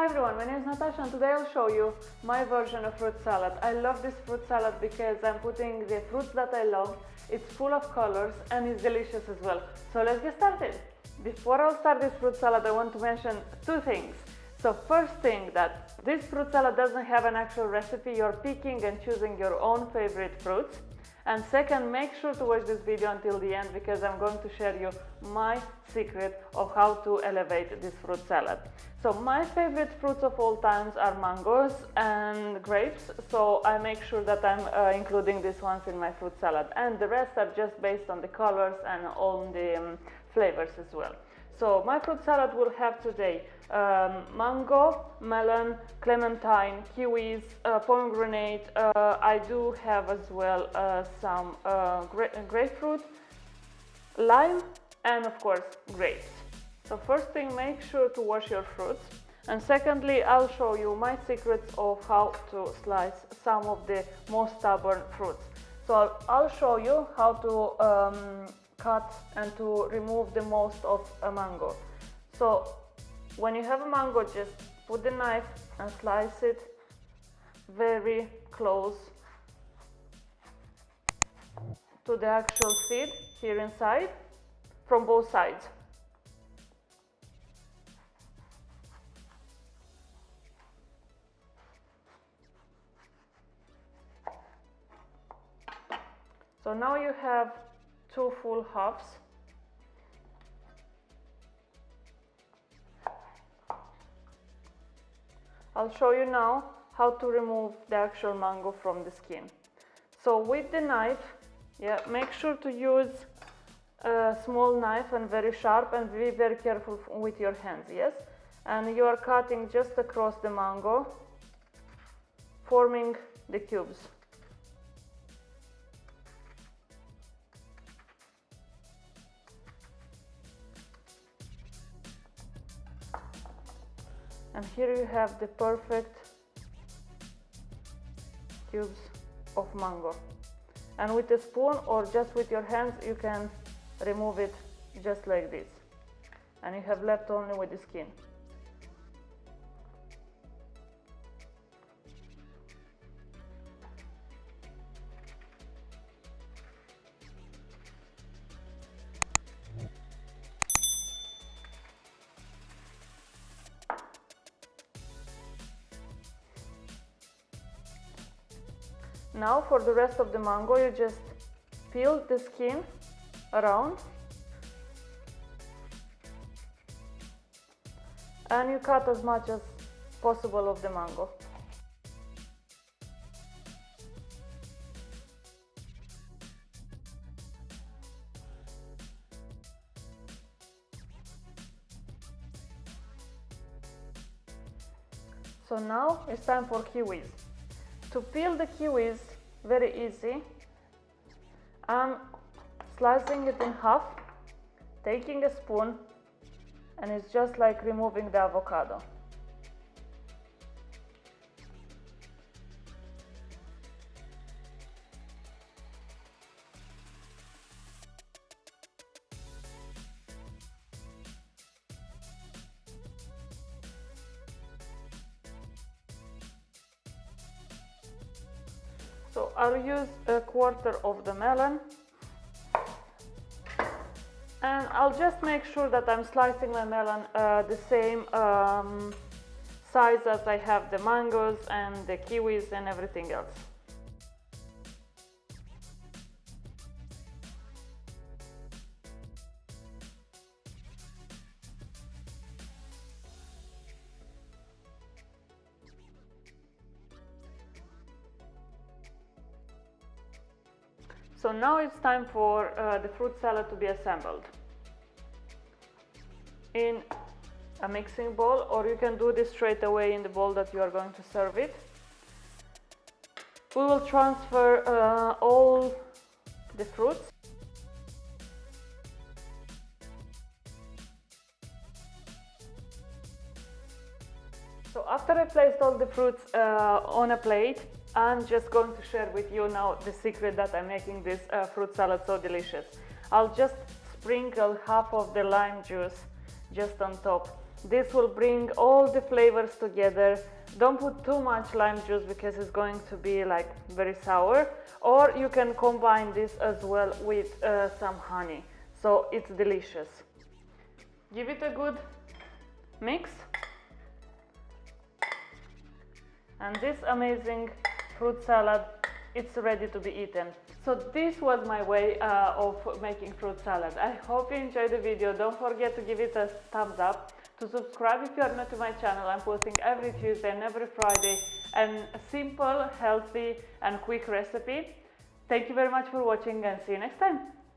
Hi everyone, my name is Natasha and today I'll show you my version of fruit salad. I love this fruit salad because I'm putting the fruits that I love. It's full of colors and it's delicious as well. So let's get started. Before I'll start this fruit salad, I want to mention two things. So first thing, that this fruit salad doesn't have an actual recipe. You're picking and choosing your own favorite fruits. And second, make sure to watch this video until the end because I'm going to share you my secret of how to elevate this fruit salad. So my favorite fruits of all times are mangoes and grapes, so I make sure that I'm including these ones in my fruit salad, and the rest are just based on the colors and on the flavors as well. So my fruit salad will have today mango, melon, clementine, kiwis, pomegranate. I do have as well some grapefruit, lime, and of course grapes. So first thing, make sure to wash your fruits, and secondly, I'll show you my secrets of how to slice some of the most stubborn fruits. So I'll show you how to cut and to remove the most of a mango. So when you have a mango, just put the knife and slice it very close to the actual seed here inside from both sides. So now you have two full halves. I'll show you now how to remove the actual mango from the skin. So with the knife, make sure to use a small knife and very sharp, and be very careful with your hands, And you are cutting just across the mango, forming the cubes. And here you have the perfect cubes of mango. And with a spoon or just with your hands, you can remove it just like this. And you have left only with the skin. Now for the rest of the mango, you just peel the skin around and you cut as much as possible of the mango. So now it's time for kiwis. To peel the kiwis, very easy. I'm slicing it in half, taking a spoon, and it's just like removing the avocado. So I'll use a quarter of the melon, and I'll just make sure that I'm slicing my melon the same size as I have the mangoes and the kiwis and everything else. So now it's time for the fruit salad to be assembled in a mixing bowl, or you can do this straight away in the bowl that you are going to serve it. We will transfer all the fruits. So after I placed all the fruits on a plate, I'm just going to share with you now the secret that I'm making this fruit salad so delicious. I'll just sprinkle half of the lime juice just on top This will bring all the flavors together. Don't put too much lime juice because it's going to be like very sour, or you can combine this as well with some honey, so it's delicious. Give it a good mix, and this amazing fruit salad, it's ready to be eaten. So this was my way of making fruit salad. I hope you enjoyed the video. Don't forget to give it a thumbs up, to subscribe if you are new to my channel. I'm posting every Tuesday and every Friday a simple, healthy and quick recipe. Thank you very much for watching, and see you next time.